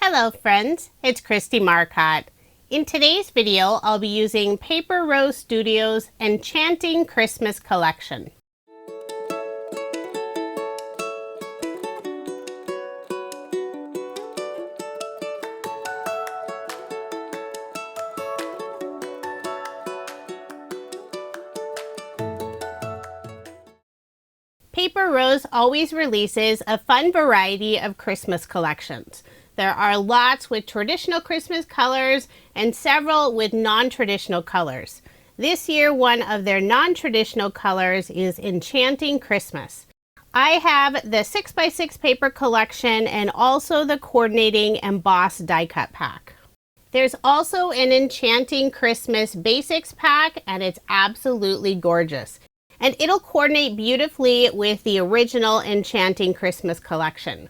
Hello friends, it's Kristie Marcotte. In today's video, I'll be using Paper Rose Studio's Enchanting Christmas collection. Paper Rose always releases a fun variety of Christmas collections. There are lots with traditional Christmas colors and several with non-traditional colors. This year, one of their non-traditional colors is Enchanting Christmas. I have the 6x6 paper collection and also the coordinating Embossed Die Cut pack. There's also an Enchanting Christmas Basics pack, and it's absolutely gorgeous. And it'll coordinate beautifully with the original Enchanting Christmas collection.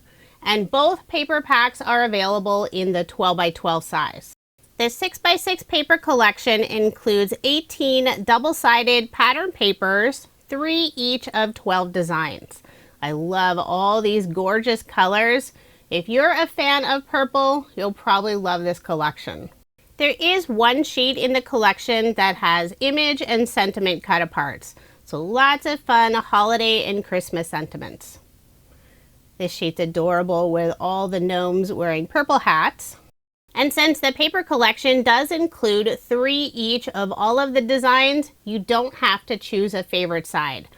And both paper packs are available in the 12x12 size. The 6x6 paper collection includes 18 double-sided pattern papers, 3 each of 12 designs. I love all these gorgeous colors. If you're a fan of purple, you'll probably love this collection. There is one sheet in the collection that has image and sentiment cut aparts. So lots of fun holiday and Christmas sentiments. This sheet's adorable with all the gnomes wearing purple hats. And since the paper collection does include 3 each of all of the designs, you don't have to choose a favorite side.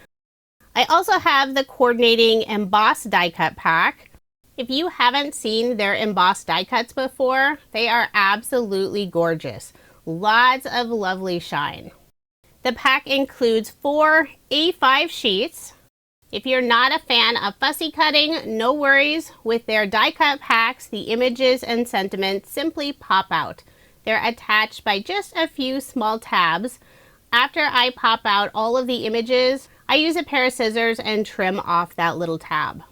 I also have the coordinating Embossed Die Cut pack. If you haven't seen their embossed die cuts before, they are absolutely gorgeous. Lots of lovely shine. The pack includes 4 A5 sheets. If you're not a fan of fussy cutting, no worries. With their die cut packs, the images and sentiments simply pop out. They're attached by just a few small tabs. After I pop out all of the images, I use a pair of scissors and trim off that little tab.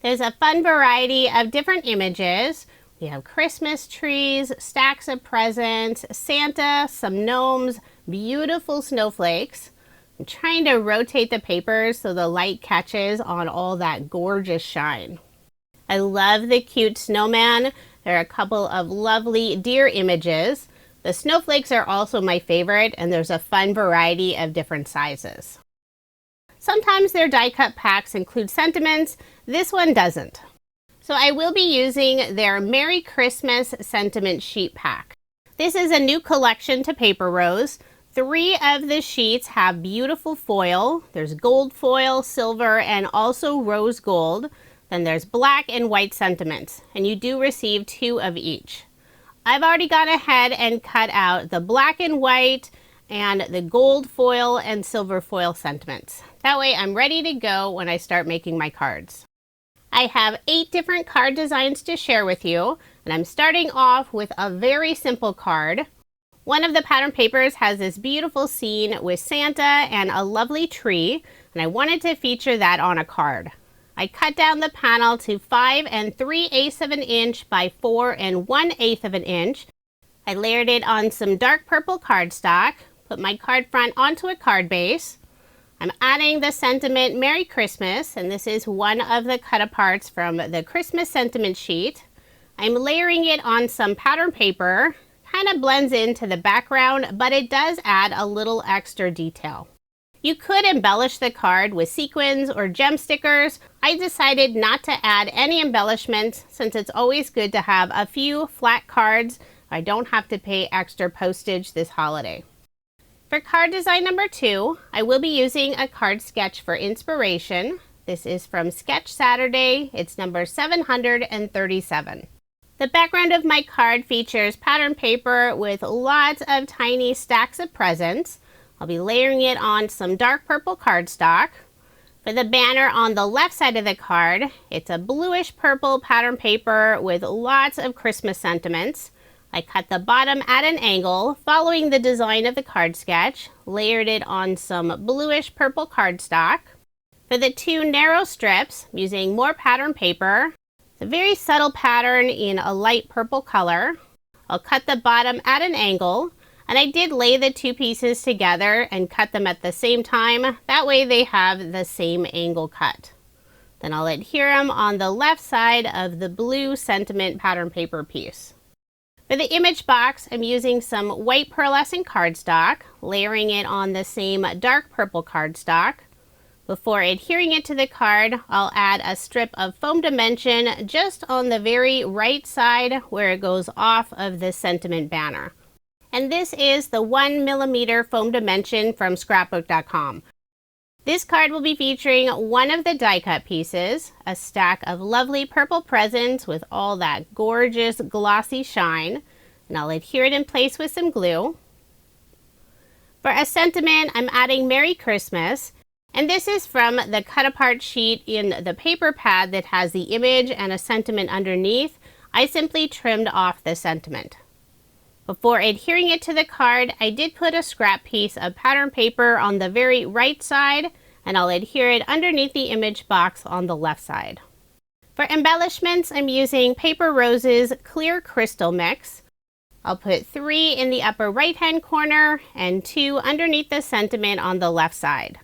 There's a fun variety of different images. We have Christmas trees, stacks of presents, Santa, some gnomes, beautiful snowflakes. I'm trying to rotate the papers so the light catches on all that gorgeous shine. I love the cute snowman. There are a couple of lovely deer images. The snowflakes are also my favorite, and there's a fun variety of different sizes. Sometimes their die cut packs include sentiments. This one doesn't. So I will be using their Merry Christmas Sentiment Sheet Pack. This is a new collection to Paper Rose. 3 of the sheets have beautiful foil. There's gold foil, silver, and also rose gold. Then there's black and white sentiments, and you do receive 2 of each. I've already gone ahead and cut out the black and white and the gold foil and silver foil sentiments. That way I'm ready to go when I start making my cards. I have 8 different card designs to share with you, and I'm starting off with a very simple card. One of the pattern papers has this beautiful scene with Santa and a lovely tree, and I wanted to feature that on a card. I cut down the panel to 5 3/8 of an inch by 4 1/8 of an inch. I layered it on some dark purple cardstock, put my card front onto a card base. I'm adding the sentiment Merry Christmas, and this is one of the cut aparts from the Christmas sentiment sheet. I'm layering it on some pattern paper. Kind of blends into the background, but it does add a little extra detail. You could embellish the card with sequins or gem stickers. I decided not to add any embellishments since it's always good to have a few flat cards. I don't have to pay extra postage this holiday. For card design number 2, I will be using a card sketch for inspiration. This is from Sketch Saturday. It's number 737. The background of my card features pattern paper with lots of tiny stacks of presents. I'll be layering it on some dark purple cardstock. For the banner on the left side of the card, it's a bluish purple pattern paper with lots of Christmas sentiments. I cut the bottom at an angle, following the design of the card sketch, layered it on some bluish purple cardstock. For the 2 narrow strips, I'm using more pattern paper. It's a very subtle pattern in a light purple color. I'll cut the bottom at an angle, and I did lay the 2 pieces together and cut them at the same time. That way they have the same angle cut. Then I'll adhere them on the left side of the blue sentiment pattern paper piece. For the image box, I'm using some white pearlescent cardstock, layering it on the same dark purple cardstock. Before adhering it to the card, I'll add a strip of foam dimension just on the very right side where it goes off of the sentiment banner. And this is the 1mm foam dimension from scrapbook.com. This card will be featuring one of the die cut pieces, a stack of lovely purple presents with all that gorgeous glossy shine, and I'll adhere it in place with some glue. For a sentiment, I'm adding Merry Christmas, and this is from the cut apart sheet in the paper pad that has the image and a sentiment underneath. I simply trimmed off the sentiment. Before adhering it to the card, I did put a scrap piece of pattern paper on the very right side, and I'll adhere it underneath the image box on the left side. For embellishments, I'm using Paper Rose's Clear Crystal Mix. I'll put 3 in the upper right hand corner and 2 underneath the sentiment on the left side.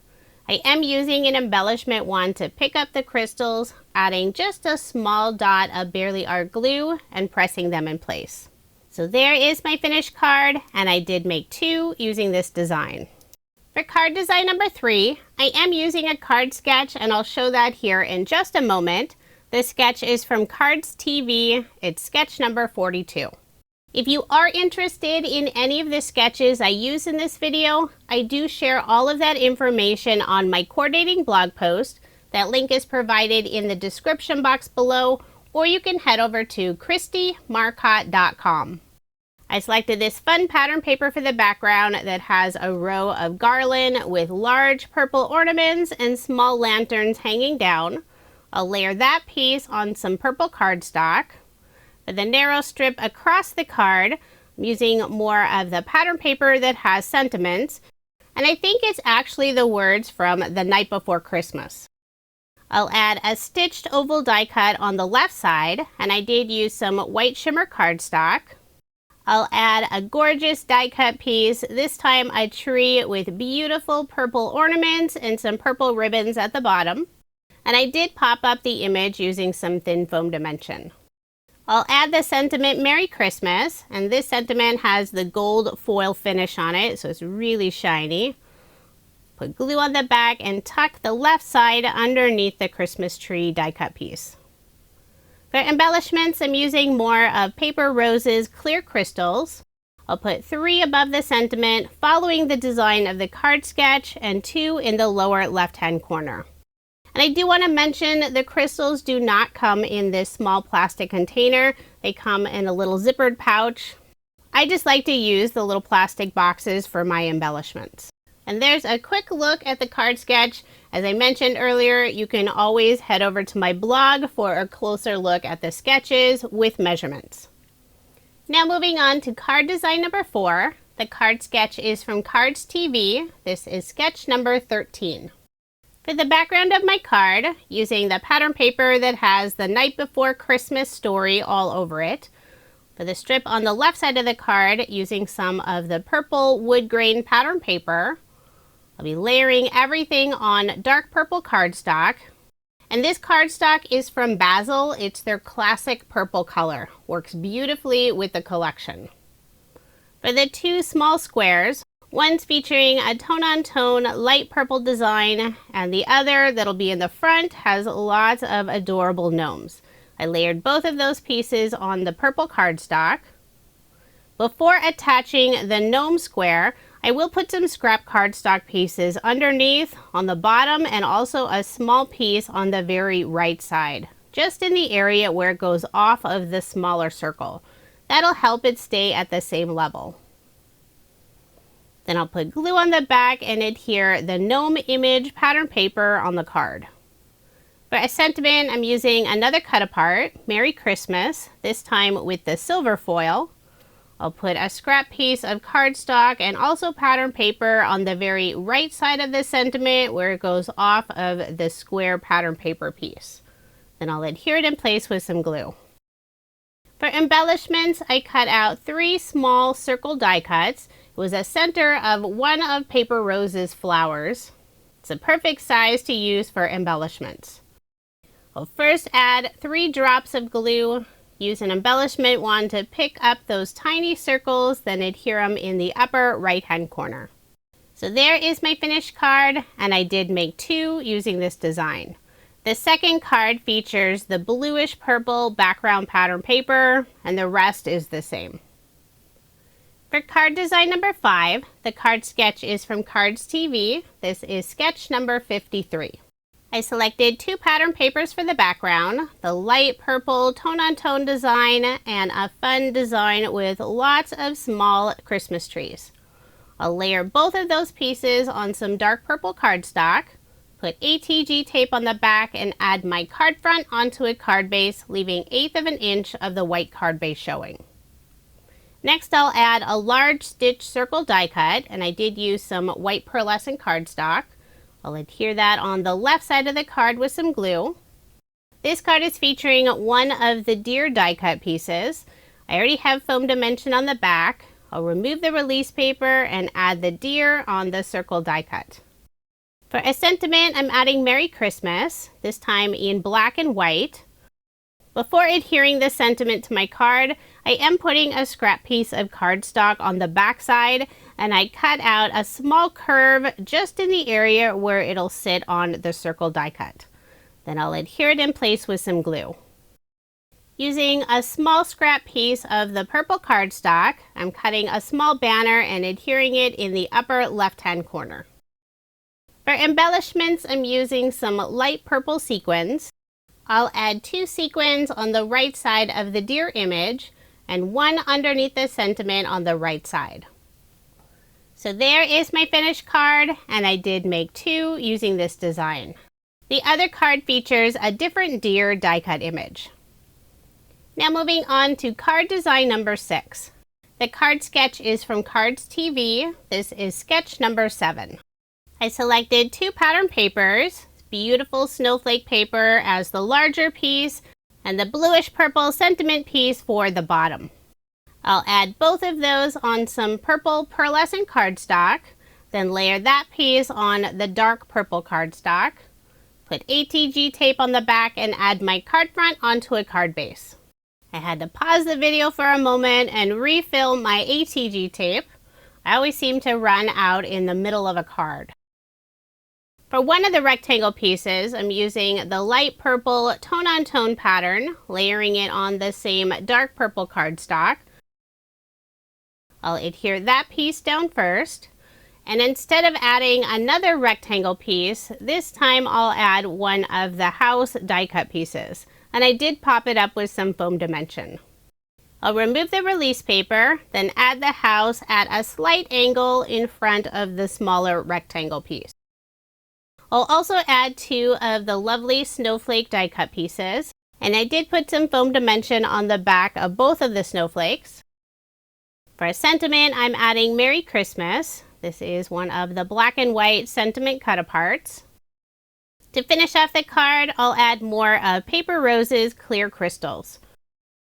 I am using an embellishment wand to pick up the crystals, adding just a small dot of Barely Art glue and pressing them in place. So there is my finished card, and I did make 2 using this design. For card design number 3, I am using a card sketch, and I'll show that here in just a moment. This sketch is from Cards TV. It's sketch number 42. If you are interested in any of the sketches I use in this video, I do share all of that information on my coordinating blog post. That link is provided in the description box below, or you can head over to KristieMarcotte.com. I selected this fun pattern paper for the background that has a row of garland with large purple ornaments and small lanterns hanging down. I'll layer that piece on some purple cardstock. For the narrow strip across the card, I'm using more of the pattern paper that has sentiments, and I think it's actually the words from The Night Before Christmas. I'll add a stitched oval die cut on the left side, and I did use some white shimmer cardstock. I'll add a gorgeous die cut piece, this time a tree with beautiful purple ornaments and some purple ribbons at the bottom. And I did pop up the image using some thin foam dimension. I'll add the sentiment Merry Christmas, and this sentiment has the gold foil finish on it, so it's really shiny. Put glue on the back and tuck the left side underneath the Christmas tree die cut piece. For embellishments, I'm using more of Paper Rose's Clear Crystals. I'll put 3 above the sentiment, following the design of the card sketch, and 2 in the lower left-hand corner. And I do want to mention the crystals do not come in this small plastic container. They come in a little zippered pouch. I just like to use the little plastic boxes for my embellishments. And there's a quick look at the card sketch. As I mentioned earlier, you can always head over to my blog for a closer look at the sketches with measurements. Now moving on to card design number 4. The card sketch is from Cards TV. This is sketch number 13. For the background of my card, using the pattern paper that has the Night Before Christmas story all over it. For the strip on the left side of the card, using some of the purple wood grain pattern paper. I'll be layering everything on dark purple cardstock. And this cardstock is from Basil. It's their classic purple color. Works beautifully with the collection. For the 2 small squares, one's featuring a tone-on-tone light purple design, and the other that'll be in the front has lots of adorable gnomes. I layered both of those pieces on the purple cardstock. Before attaching the gnome square, I will put some scrap cardstock pieces underneath on the bottom, and also a small piece on the very right side, just in the area where it goes off of the smaller circle. That'll help it stay at the same level. Then I'll put glue on the back and adhere the gnome image pattern paper on the card. For a sentiment, I'm using another cut apart, Merry Christmas, this time with the silver foil. I'll put a scrap piece of cardstock and also pattern paper on the very right side of the sentiment where it goes off of the square pattern paper piece. Then I'll adhere it in place with some glue. For embellishments, I cut out 3 small circle die cuts. It was a center of one of Paper Rose's flowers. It's a perfect size to use for embellishments. I'll first add 3 drops of glue. Use an embellishment wand to pick up those tiny circles, then adhere them in the upper right-hand corner. So there is my finished card, and I did make 2 using this design. The second card features the bluish purple background pattern paper, and the rest is the same. For card design number 5, the card sketch is from Cards TV. This is sketch number 53. I selected 2 pattern papers for the background, the light purple tone-on-tone design and a fun design with lots of small Christmas trees. I'll layer both of those pieces on some dark purple cardstock, put ATG tape on the back, and add my card front onto a card base, leaving 1/8 of an inch of the white card base showing. Next, I'll add a large stitch circle die cut, and I did use some white pearlescent cardstock. I'll adhere that on the left side of the card with some glue. This card is featuring one of the deer die cut pieces. I already have foam dimension on the back. I'll remove the release paper and add the deer on the circle die cut. For a sentiment, I'm adding Merry Christmas, this time in black and white. Before adhering the sentiment to my card, I am putting a scrap piece of cardstock on the back side, and I cut out a small curve just in the area where it'll sit on the circle die cut. Then I'll adhere it in place with some glue. Using a small scrap piece of the purple cardstock, I'm cutting a small banner and adhering it in the upper left-hand corner. For embellishments, I'm using some light purple sequins. I'll add 2 sequins on the right side of the deer image and 1 underneath the sentiment on the right side. So there is my finished card, and I did make 2 using this design. The other card features a different deer die cut image. Now moving on to card design number 6. The card sketch is from Cards TV. This is sketch number 7. I selected 2 pattern papers, beautiful snowflake paper as the larger piece, and the bluish purple sentiment piece for the bottom. I'll add both of those on some purple pearlescent cardstock, then layer that piece on the dark purple cardstock, put ATG tape on the back, and add my card front onto a card base. I had to pause the video for a moment and refill my ATG tape. I always seem to run out in the middle of a card. For one of the rectangle pieces, I'm using the light purple tone-on-tone pattern, layering it on the same dark purple cardstock. I'll adhere that piece down first, and instead of adding another rectangle piece, this time I'll add one of the house die cut pieces, and I did pop it up with some foam dimension. I'll remove the release paper, then add the house at a slight angle in front of the smaller rectangle piece. I'll also add 2 of the lovely snowflake die cut pieces, and I did put some foam dimension on the back of both of the snowflakes. For a sentiment, I'm adding Merry Christmas. This is one of the black and white sentiment cut-aparts. To finish off the card, I'll add more of Paper Rose's clear crystals.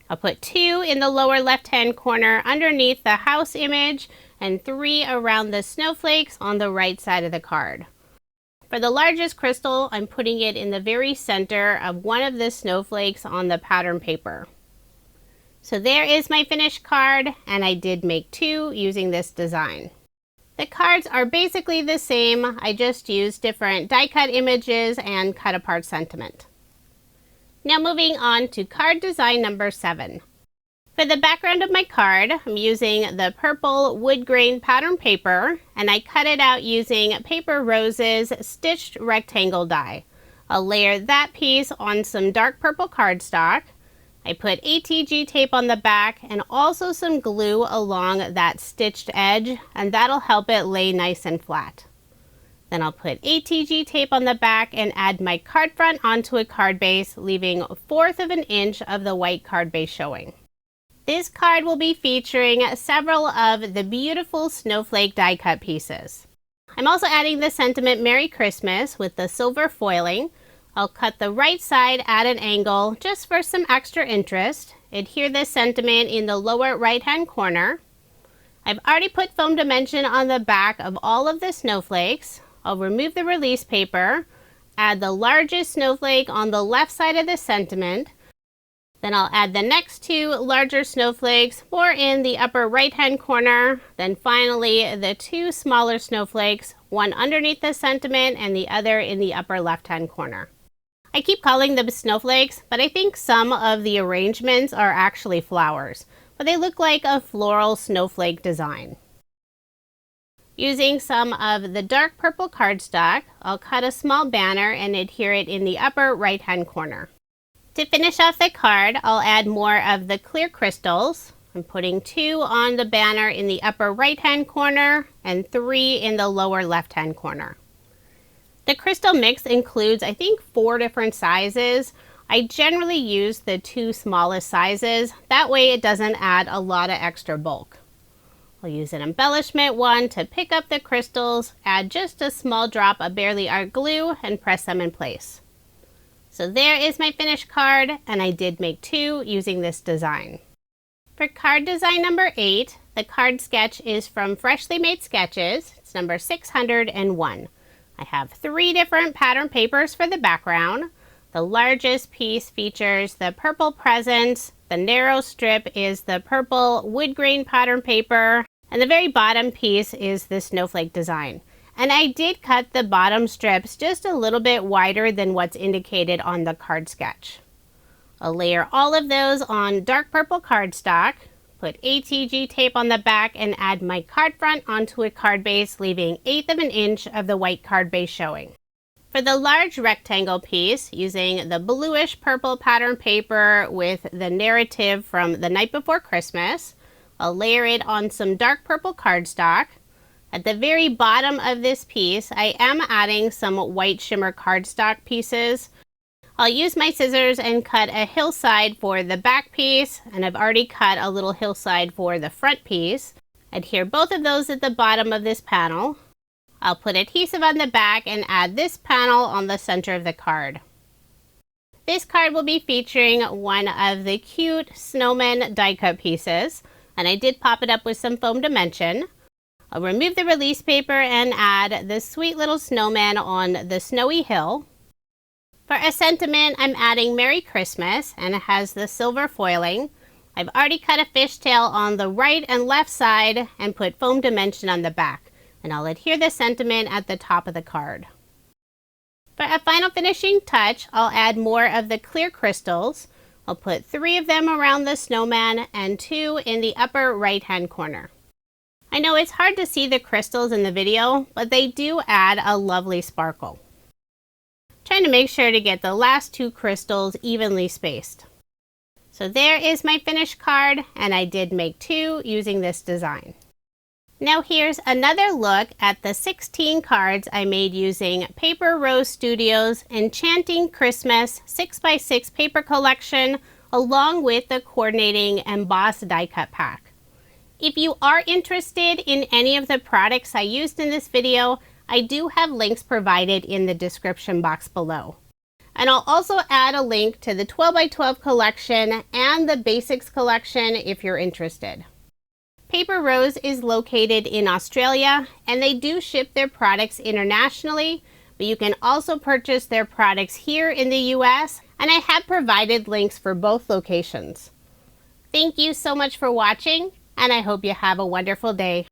I'll put 2 in the lower left-hand corner underneath the house image and 3 around the snowflakes on the right side of the card. For the largest crystal, I'm putting it in the very center of one of the snowflakes on the pattern paper. So there is my finished card, and I did make 2 using this design. The cards are basically the same, I just used different die cut images and cut apart sentiment. Now moving on to card design number 7. For the background of my card, I'm using the purple wood grain pattern paper, and I cut it out using Paper Rose's stitched rectangle die. I'll layer that piece on some dark purple cardstock. I put ATG tape on the back and also some glue along that stitched edge, and that'll help it lay nice and flat. Then I'll put ATG tape on the back and add my card front onto a card base, leaving 1/4 of an inch of the white card base showing. This card will be featuring several of the beautiful snowflake die cut pieces. I'm also adding the sentiment Merry Christmas with the silver foiling. I'll cut the right side at an angle just for some extra interest. Adhere this sentiment in the lower right hand corner. I've already put foam dimension on the back of all of the snowflakes. I'll remove the release paper, add the largest snowflake on the left side of the sentiment. Then I'll add the next two larger snowflakes, more in the upper right-hand corner. Then finally, the two smaller snowflakes, one underneath the sentiment and the other in the upper left-hand corner. I keep calling them snowflakes, but I think some of the arrangements are actually flowers, but they look like a floral snowflake design. Using some of the dark purple cardstock, I'll cut a small banner and adhere it in the upper right-hand corner. To finish off the card, I'll add more of the clear crystals. I'm putting 2 on the banner in the upper right-hand corner and 3 in the lower left-hand corner. The crystal mix includes, I think, 4 different sizes. I generally use the 2 smallest sizes. That way it doesn't add a lot of extra bulk. I'll use an embellishment wand to pick up the crystals, add just a small drop of Barely Art glue, and press them in place. So there is my finished card, and I did make 2 using this design. For card design number 8, the card sketch is from Freshly Made Sketches. It's number 601. I have 3 different pattern papers for the background. The largest piece features the purple presents, the narrow strip is the purple wood grain pattern paper, and the very bottom piece is the snowflake design. And I did cut the bottom strips just a little bit wider than what's indicated on the card sketch. I'll layer all of those on dark purple cardstock, put ATG tape on the back, and add my card front onto a card base, leaving 1/8 of an inch of the white card base showing. For the large rectangle piece, using the bluish purple pattern paper with the narrative from The Night Before Christmas, I'll layer it on some dark purple cardstock. At the very bottom of this piece, I am adding some white shimmer cardstock pieces. I'll use my scissors and cut a hillside for the back piece, and I've already cut a little hillside for the front piece. Adhere both of those at the bottom of this panel. I'll put adhesive on the back and add this panel on the center of the card. This card will be featuring one of the cute snowman die cut pieces, and I did pop it up with some foam dimension. I'll remove the release paper and add this sweet little snowman on the snowy hill. For a sentiment, I'm adding Merry Christmas, and it has the silver foiling. I've already cut a fishtail on the right and left side and put foam dimension on the back, and I'll adhere the sentiment at the top of the card. For a final finishing touch, I'll add more of the clear crystals. I'll put 3 of them around the snowman and 2 in the upper right-hand corner. I know it's hard to see the crystals in the video, but they do add a lovely sparkle. Trying to make sure to get the last 2 crystals evenly spaced. So there is my finished card, and I did make 2 using this design. Now here's another look at the 16 cards I made using Paper Rose Studios' Enchanting Christmas 6x6 paper collection, along with the coordinating Embossed Die Cut pack. If you are interested in any of the products I used in this video, I do have links provided in the description box below. And I'll also add a link to the 12x12 collection and the Basics collection if you're interested. Paper Rose is located in Australia, and they do ship their products internationally, but you can also purchase their products here in the US, and I have provided links for both locations. Thank you so much for watching, and I hope you have a wonderful day.